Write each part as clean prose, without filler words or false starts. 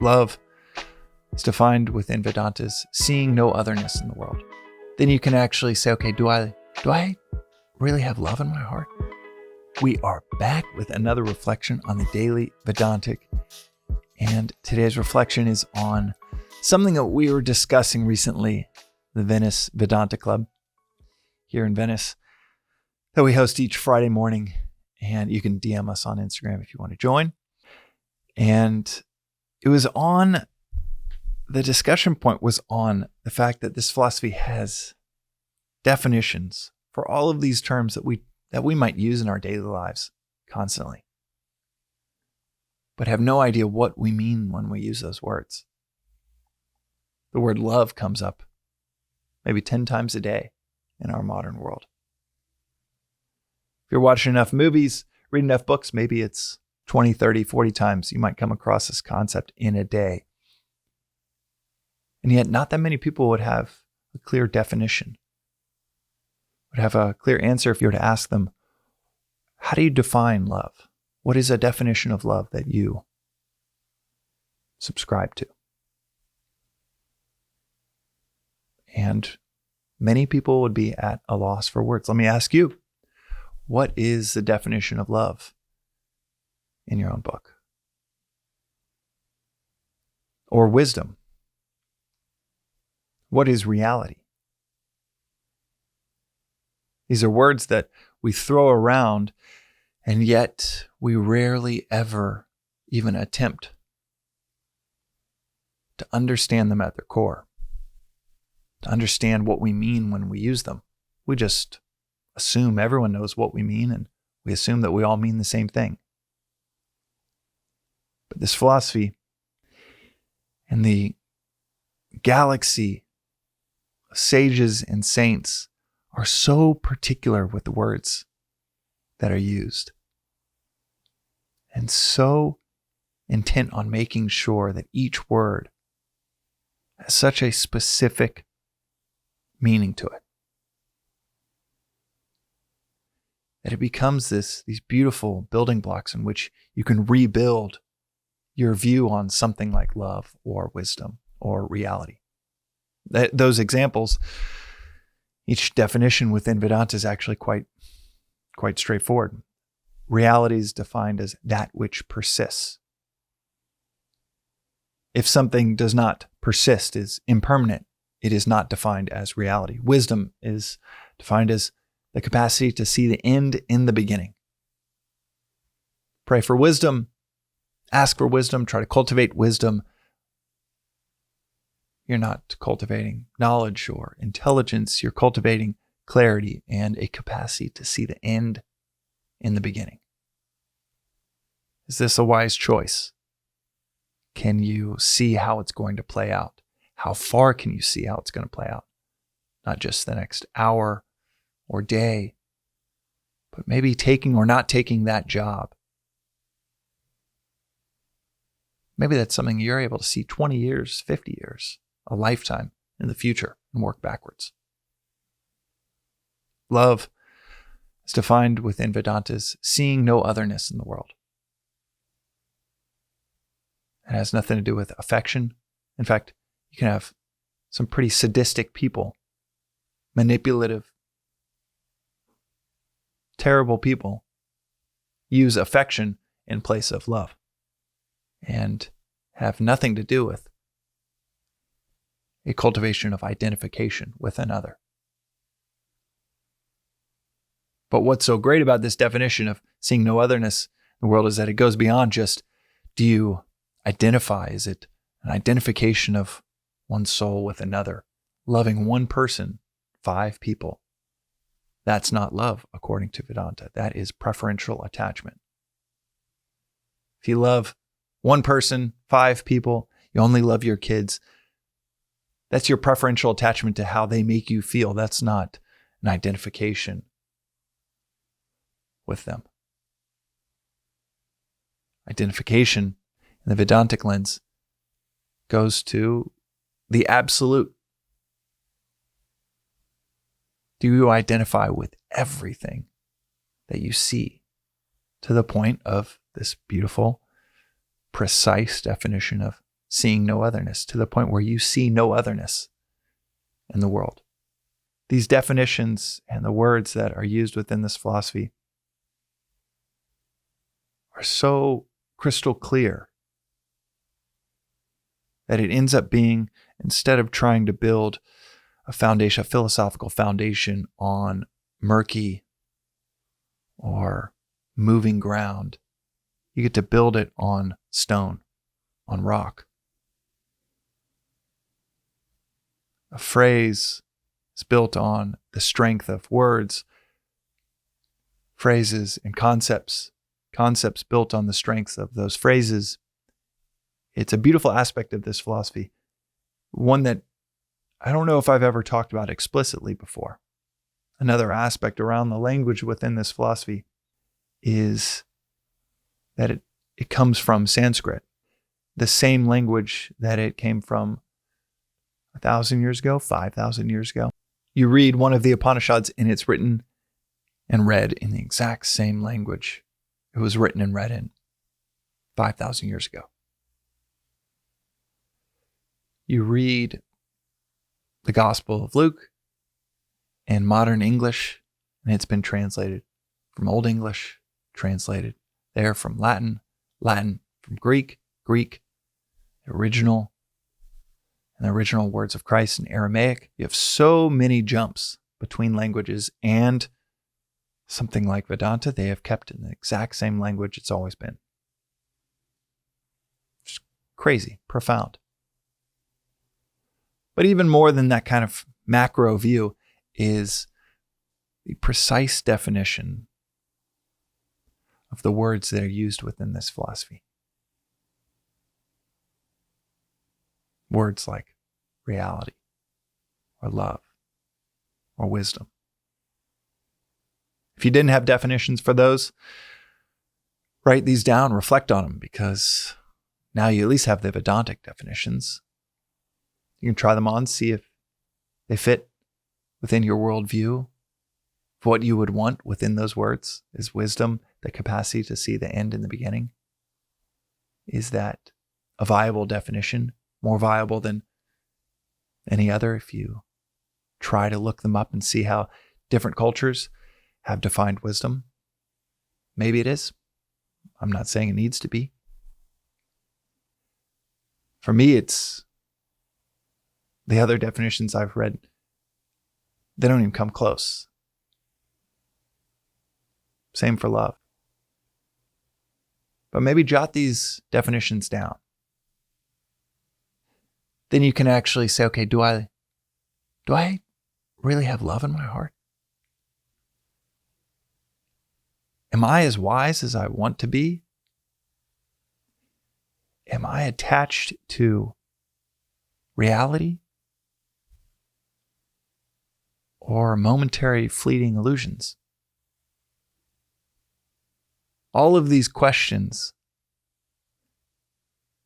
Love is defined within Vedanta as seeing no otherness in the world. Then you can actually say, okay, do I really have love in my heart? We are back with another reflection on the daily Vedantic. And today's reflection is on something that we were discussing recently, the Venice Vedanta Club here in Venice, that we host each Friday morning. And you can DM us on Instagram if you want to join. And it was on, the discussion point was on the fact that this philosophy has definitions for all of these terms that we might use in our daily lives constantly, but have no idea what we mean when we use those words. The word love comes up maybe 10 times a day in our modern world. If you're watching enough movies, reading enough books, maybe it's 20, 30, 40 times you might come across this concept in a day. And yet not that many people would have a clear definition, would have a clear answer if you were to ask them, how do you define love? What is a definition of love that you subscribe to? And many people would be at a loss for words. Let me ask you, what is the definition of love in your own book? Or wisdom? What is reality? These are words that we throw around, and yet we rarely ever even attempt to understand them at their core, to understand what we mean when we use them. We just assume everyone knows what we mean, and we assume that we all mean the same thing. But this philosophy and the galaxy of sages and saints are so particular with the words that are used, and so intent on making sure that each word has such a specific meaning to it, that it becomes these beautiful building blocks in which you can rebuild your view on something like love or wisdom or reality. Those examples, each definition within Vedanta is actually quite straightforward. Reality is defined as that which persists. If something does not persist, is impermanent, it is not defined as reality. Wisdom is defined as the capacity to see the end in the beginning. Pray for wisdom, ask for wisdom, try to cultivate wisdom. You're not cultivating knowledge or intelligence. You're cultivating clarity and a capacity to see the end in the beginning. Is this a wise choice? Can you see how it's going to play out? How far can you see how it's going to play out? Not just the next hour or day, but maybe taking or not taking that job. Maybe that's something you're able to see 20 years, 50 years, a lifetime in the future and work backwards. Love is defined within Vedanta as seeing no otherness in the world. It has nothing to do with affection. In fact, you can have some pretty sadistic people, manipulative, terrible people, use affection in place of love and have nothing to do with a cultivation of identification with another. But what's so great about this definition of seeing no otherness in the world is that it goes beyond just, do you identify? Is it an identification of one soul with another? Loving one person, 5 people. That's not love, according to Vedanta. That is preferential attachment. If you love one person, 5 people, you only love your kids, that's your preferential attachment to how they make you feel. That's not an identification with them. Identification in the Vedantic lens goes to the absolute. Do you identify with everything that you see to the point of this beautiful, precise definition of seeing no otherness, to the point where you see no otherness in the world. These definitions and the words that are used within this philosophy are so crystal clear that it ends up being, instead of trying to build a foundation, a philosophical foundation on murky or moving ground, you get to build it on stone, on rock. A phrase is built on the strength of words, phrases and concepts built on the strength of those phrases. It's a beautiful aspect of this philosophy, one that I don't know if I've ever talked about explicitly before. Another aspect around the language within this philosophy is that it comes from Sanskrit, the same language that it came from 1,000 years ago, 5,000 years ago. You read one of the Upanishads and it's written and read in the exact same language it was written and read in 5,000 years ago. You read the Gospel of Luke in modern English, and it's been translated from Old English, translated there from Latin, Latin from Greek, Greek, the original words of Christ in Aramaic. You have so many jumps between languages, and something like Vedanta, they have kept in the exact same language it's always been. Just crazy, profound. But even more than that kind of macro view is the precise definition of the words that are used within this philosophy. Words like reality, or love, or wisdom. If you didn't have definitions for those, write these down, reflect on them, because now you at least have the Vedantic definitions. You can try them on, see if they fit within your worldview. What you would want within those words is wisdom, the capacity to see the end in the beginning. Is that a viable definition? More viable than any other if you try to look them up and see how different cultures have defined wisdom? Maybe it is. I'm not saying it needs to be. For me, it's the other definitions I've read, they don't even come close. Same for love. But maybe jot these definitions down. Then you can actually say, okay, do I really have love in my heart? Am I as wise as I want to be? Am I attached to reality or momentary fleeting illusions? All of these questions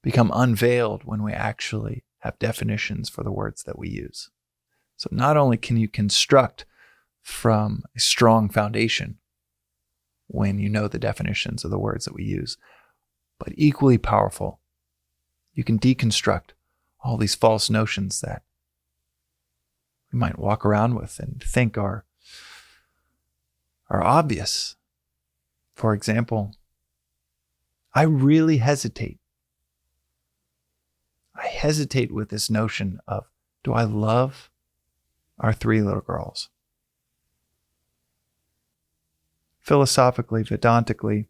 become unveiled when we actually have definitions for the words that we use. So not only can you construct from a strong foundation when you know the definitions of the words that we use, but equally powerful, you can deconstruct all these false notions that we might walk around with and think are obvious. For example, I really hesitate. I hesitate with this notion of, do I love our 3 little girls? Philosophically, Vedantically,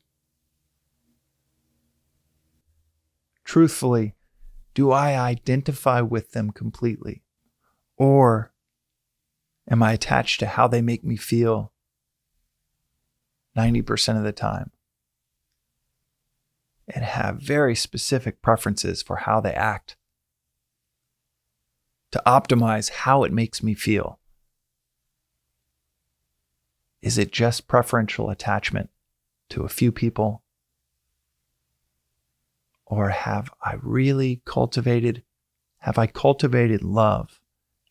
truthfully, do I identify with them completely? Or am I attached to how they make me feel 90% of the time and have very specific preferences for how they act to optimize how it makes me feel? Is it just preferential attachment to a few people? Or have I cultivated love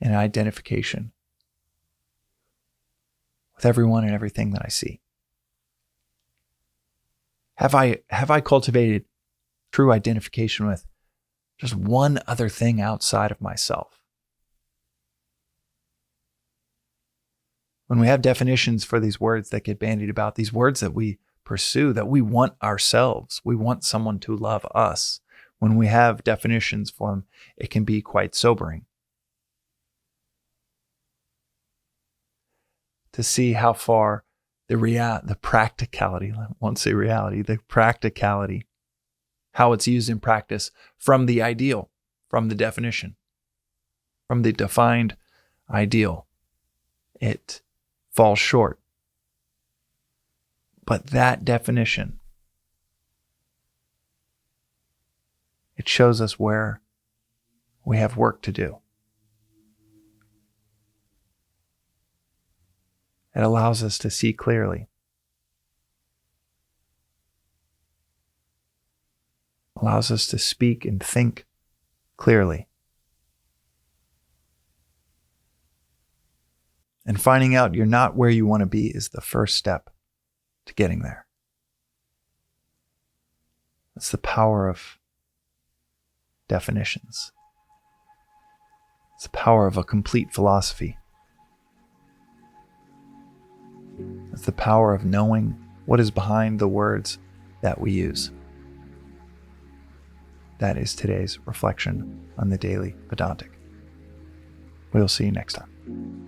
and identification with everyone and everything that I see? Have I cultivated true identification with just one other thing outside of myself. When we have definitions for these words that get bandied about, these words that we pursue, that we want ourselves, we want someone to love us. When we have definitions for them, it can be quite sobering. To see how far the practicality, I won't say reality, the practicality, how it's used in practice from the ideal, from the definition, from the defined ideal, it falls short. But that definition, it shows us where we have work to do. It allows us to see clearly. Allows us to speak and think clearly. And finding out you're not where you want to be is the first step to getting there. That's the power of definitions. It's the power of a complete philosophy. It's the power of knowing what is behind the words that we use. That is today's reflection on the Daily Vedantic. We'll see you next time.